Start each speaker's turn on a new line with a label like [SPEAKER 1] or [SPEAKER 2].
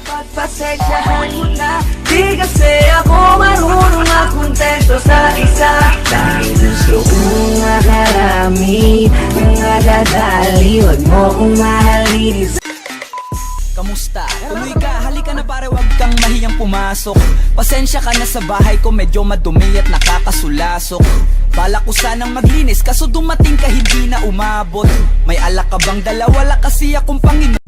[SPEAKER 1] Pagpasensyahan mo na, di kasi ako marunong makontento sa isa. Dahil gusto kong makarami, mga dadali, wag mo kong mahalin.
[SPEAKER 2] Kamusta? Tuloy ka, halika na pare, wag kang mahiyang pumasok. Pasensya ka na sa bahay ko, medyo madumi at nakakasulasok. Bala ko sanang maglinis, kaso dumating ka hindi na umabot. May alak ka bang dala? Wala kasi akong Panginoon.